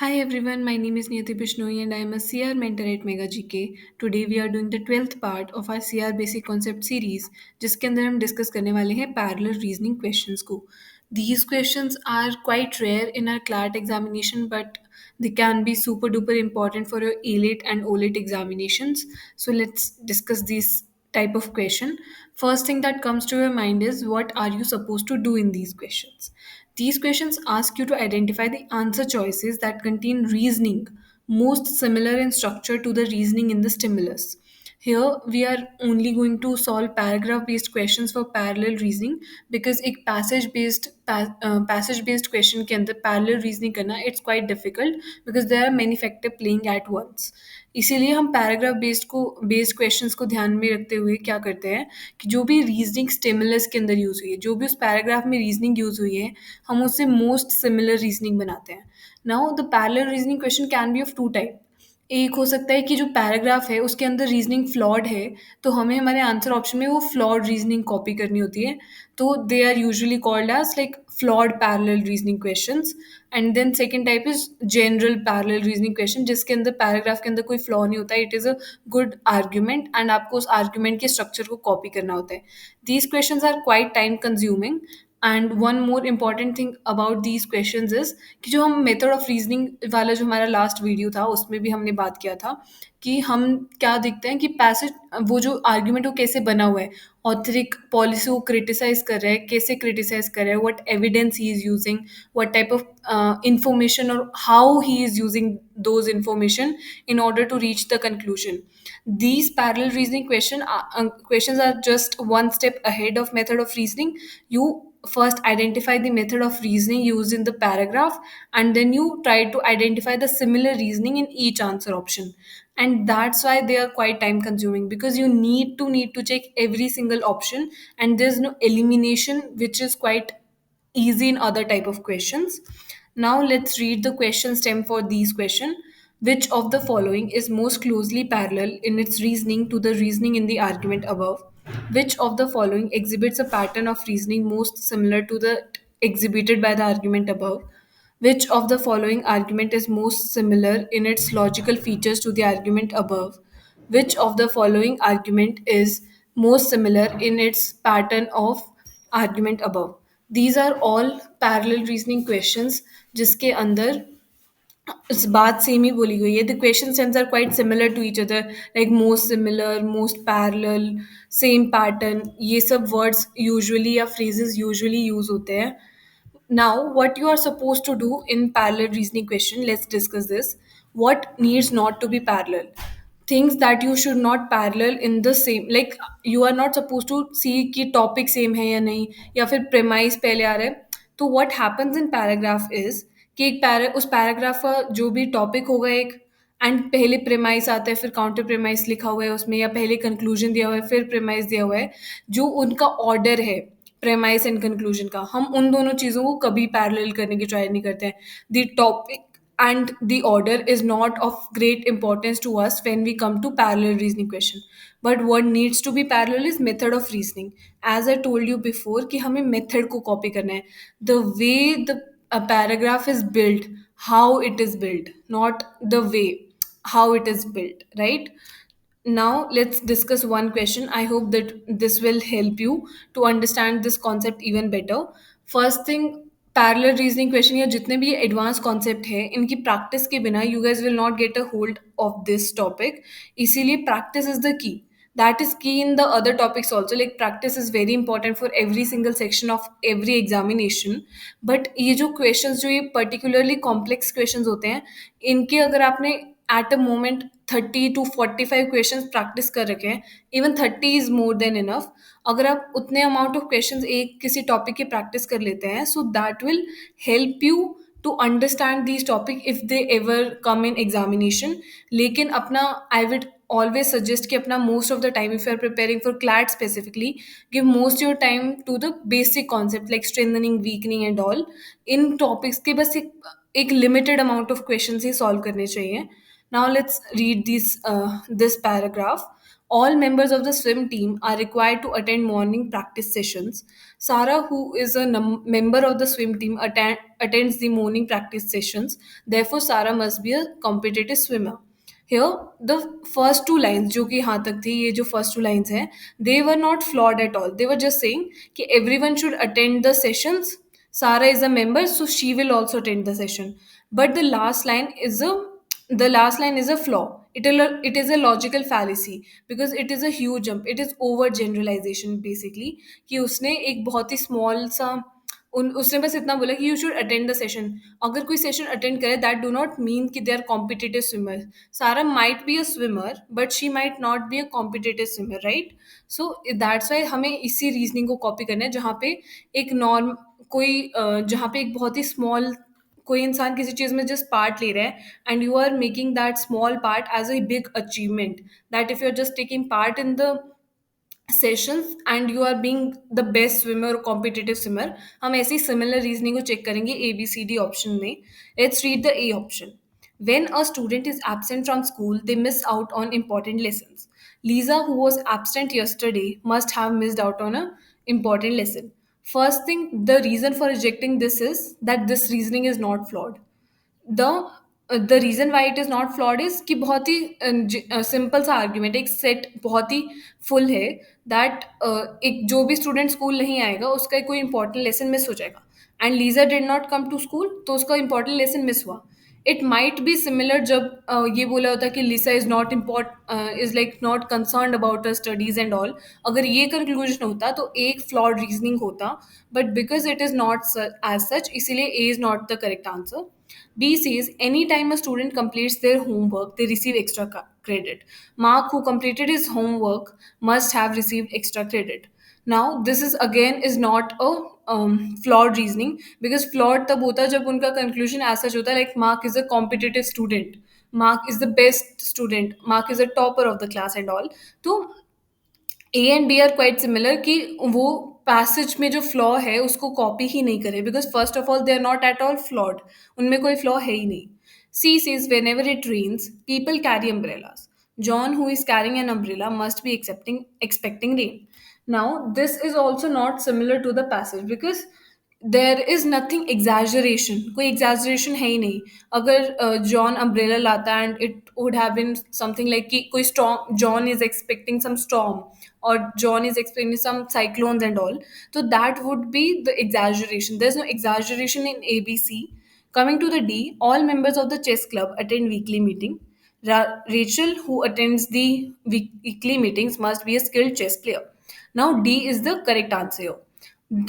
Hi everyone, my name is Niyati Bishnoi and I am a CR mentor at Mega GK. Today we are doing the 12th part of our CR Basic Concept series जिसके अंदर हम discuss करने वाले हैं parallel reasoning questions को. These questions are quite rare in our CLAT examination but they can be super duper important for your ALET and OLET examinations. So let's discuss these type of question. First thing that comes to your mind is what are you supposed to do in these questions? These questions ask you to identify the answer choices that contain reasoning most similar in structure to the reasoning in the stimulus. Here we are only going to solve paragraph based questions for parallel reasoning because एक passage based question के अंदर parallel reasoning करना it's quite difficult because there are many factors playing at once. इसीलिए हम paragraph based questions को ध्यान में रखते हुए क्या करते हैं कि जो भी रीजनिंग स्टिमुलस के अंदर यूज हुई है, जो भी उस पैराग्राफ में रीजनिंग यूज हुई है, हम उससे मोस्ट सिमिलर रीजनिंग बनाते हैं. Now the parallel reasoning question can be of two type. एक हो सकता है कि जो पैराग्राफ है उसके अंदर रीजनिंग फ्लॉड है, तो हमें हमारे आंसर ऑप्शन में वो फ्लॉड रीजनिंग कॉपी करनी होती है. तो they are usually called as like flawed parallel reasoning questions. And then second type is general parallel reasoning question जिसके अंदर पैराग्राफ के अंदर कोई फ्लॉ नहीं होता है. It is a good argument and आपको उस आर्ग्यूमेंट के स्ट्रक्चर को कॉपी करना होता है. These questions are quite time consuming. And one more important thing about these questions is कि जो हम मेथड ऑफ रीजनिंग वाला जो हमारा लास्ट वीडियो था उसमें भी हमने बात किया था कि हम क्या देखते हैं कि पैसेज वो जो आर्ग्यूमेंट वो कैसे बना हुआ है, ऑथरिक पॉलिसी को क्रिटिसाइज कर रहा है, कैसे क्रिटिसाइज कर रहा है, what evidence he is using, what type of information और how he is using those information in order to reach the conclusion. These parallel reasoning questions are just one step ahead of method of reasoning. You first identify the method of reasoning used in the paragraph and then you try to identify the similar reasoning in each answer option, and that's why they are quite time consuming because you need to check every single option and there's no elimination which is quite easy in other type of questions. Now let's read the question stem for these question. Which of the following is most closely parallel in its reasoning to the reasoning in the argument above? Which of the following exhibits a pattern of reasoning most similar to the exhibited by the argument above? Which of the following argument is most similar in its logical features to the argument above? Which of the following argument is most similar in its pattern of argument above? These are all parallel reasoning questions जिसके अंदर इस बात same ही बोली गई है. The question sense are quite similar to each other, like most similar, most parallel, same pattern, ये सब words usually या फ्रेजेस यूजुअली यूज होते हैं. Now, what you are supposed to do in parallel reasoning question, let's discuss this. What needs not to be parallel? Things that you should not parallel in the same, like you are not supposed to see कि topic same है या नहीं, या फिर premise पहले आ रहा है. तो what happens in paragraph is कि उस paragraph का जो भी topic होगा एक, एंड पहले प्रेमाइस आता है, फिर काउंटर प्रेमाइस लिखा हुआ है उसमें, या पहले कंक्लूजन दिया हुआ है फिर प्रेमाइस दिया हुआ है, जो उनका ऑर्डर है प्रेमाइस एंड कंक्लूजन का, हम उन दोनों चीज़ों को कभी पैरेलल करने की ट्राई नहीं करते हैं. The topic and the order is not of great importance to us when we come to parallel reasoning question. But what needs to be parallel is method of reasoning. As I told you before कि हमें method को copy करना है. The way the a paragraph is built, how it is built, not the way how it is built, right? Now let's discuss one question. I hope that this will help you to understand this concept even better. First thing, parallel reasoning question या जितने भी advance concept है इनकी practice के बिना you guys will not get a hold of this topic. इसीलिए practice is the key. That is key in the other topics also. Like practice is very important for every single section of every examination. But ये जो questions जो ये particularly complex questions होते हैं, इनके अगर आपने at a moment 30 to 45 questions practice कर रखे हैं, even 30 is more than enough. अगर आप उतने अमाउंट ऑफ क्वेश्चंस एक किसी टॉपिक की प्रैक्टिस कर लेते हैं, so that will help you to understand these topic if they ever come in examination. लेकिन अपना आई विड always suggest कि अपना most of the time if you are preparing for CLAT specifically, give most your time to the basic concept like strengthening, weakening and all. In topics के बस एक limited amount of questions he solve करने चाहिए. Now let's read this paragraph. All members of the swim team are required to attend morning practice sessions. Sarah, who is a member of the swim team, attends the morning practice sessions. Therefore, Sarah must be a competitive swimmer. Here, the first two lines, जो कि यहाँ तक थी, ये जो first two lines हैं, they were not flawed at all. They were just saying कि everyone should attend the sessions. Sarah is a member, so she will also attend the session. But the last line is a flaw. It is a logical fallacy because it is a huge jump. It is over generalization basically कि उसने एक बहुत ही small सा उसने बस इतना बोला कि you should attend the session. अगर कोई सेशन अटेंड करे दैट डू नॉट मीन कि दे आर कॉम्पिटिटिव स्विमर. सारा might be a swimmer but she might not be a competitive swimmer, right? So that's why हमें इसी reasoning को copy करना है जहाँ पे एक नॉर्म जहाँ पे एक बहुत ही स्मॉल कोई इंसान किसी चीज़ में जस्ट पार्ट ले रहा है and you are making that small part as a big achievement, that if you are just taking part in the sessions and you are being the best swimmer और competitive swimmer. हम ऐसी similar reasoning को check करेंगे A B C D option में. Let's read the A option. When a student is absent from school, they miss out on important lessons. Lisa, who was absent yesterday, must have missed out on a important lesson. First thing, the reason for rejecting this is that this reasoning is not flawed. The reason why it is not flawed is कि बहुत ही simple सा argument, एक set बहुत ही full है that एक जो भी student school नहीं आएगा उसका कोई इंपॉर्टेंट लेसन मिस हो जाएगा. And Lisa did not come to school तो उसका इंपॉर्टेंट लेसन मिस हुआ. इट माइट बी सिमिलर जब ये बोला होता कि Lisa is not is like not concern about her studies and all. अगर ये कंक्लूजन होता तो एक फ्लॉड रीजनिंग होता, but because it is not as such इसीलिए A is not the correct answer. B says anytime a student completes their homework, they receive extra credit. Mark, who completed his homework, must have received extra credit. Now, this is again is not a flawed reasoning because flawed तब होता जब उनका conclusion as such होता like Mark is a competitive student, Mark is the best student, Mark is a topper of the class and all. तो A and B are quite similar कि वो passage में जो फ्लॉ है उसको copy ही नहीं करे because first of all they are not at all flawed. उनमें कोई फ्लॉ है ही नहीं. C says whenever it rains people carry umbrellas. John who is carrying an umbrella must be expecting rain. Now this is also not similar to the passage because there is nothing exaggeration. कोई exaggeration है ही नहीं. अगर John umbrella लाता and it would have been something like कि कोई storm, John is expecting some storm or John is explaining some cyclones and all. So that would be the exaggeration. There's no exaggeration in ABC. Coming to the D, all members of the chess club attend weekly meeting. Rachel, who attends the weekly meetings, must be a skilled chess player. Now D is the correct answer here.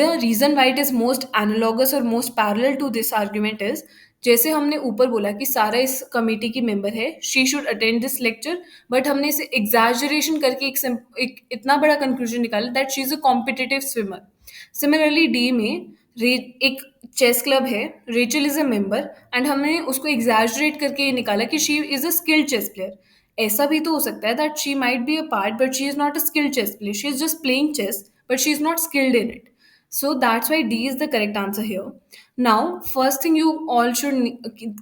The reason why it is most analogous or most parallel to this argument is जैसे हमने ऊपर बोला कि सारा इस committee की member है, she should attend this lecture, but हमने इसे एग्जैजरेशन करके एक इतना बड़ा कंक्लूजन निकाला that she is a competitive swimmer. Similarly D में एक चेस क्लब है, Rachel is a member and हमने उसको एग्जैजरेट करके ये निकाला कि she is a skilled chess player. ऐसा भी तो हो सकता है that she might be a part but she is not a skilled chess player, she is just playing chess but she is not skilled in it. So that's why D is the correct answer here. Now, first thing you all should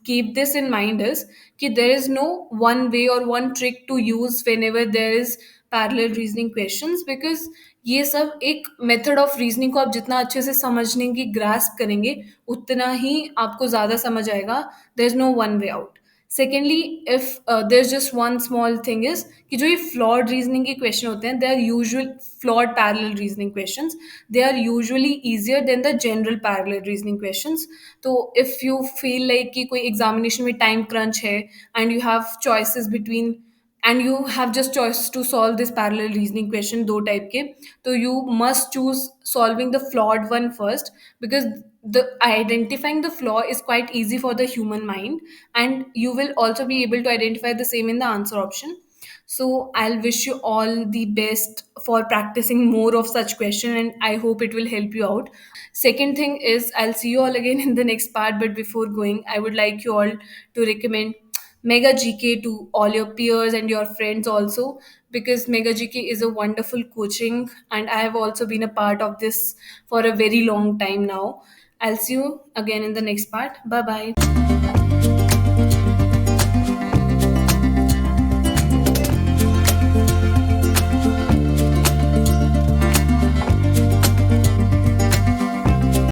keep this in mind is that there is no one way or one trick to use whenever there is parallel reasoning questions because ये सब एक method of reasoning को आप जितना अच्छे से समझने की ग्रास्प करेंगे उतना ही आपको ज़्यादा समझ आएगा. There is no one way out. Secondly if there just one small thing is कि जो ये फ्लॉड रीजनिंग के क्वेश्चन होते हैं they are usual flawed parallel reasoning questions, they are usually easier than the general parallel reasoning questions. तो if you feel like कि कोई examination में टाइम क्रंच है and you have choices between and you have just choice to solve this parallel reasoning question दो type के, तो you must choose solving the flawed one first because the identifying the flaw is quite easy for the human mind and you will also be able to identify the same in the answer option. So I'll wish you all the best for practicing more of such question and I hope it will help you out. Second thing is I'll see you all again in the next part, but before going I would like you all to recommend Mega GK to all your peers and your friends also because Mega GK is a wonderful coaching and I have also been a part of this for a very long time now. I'll see you again in the next part. Bye bye.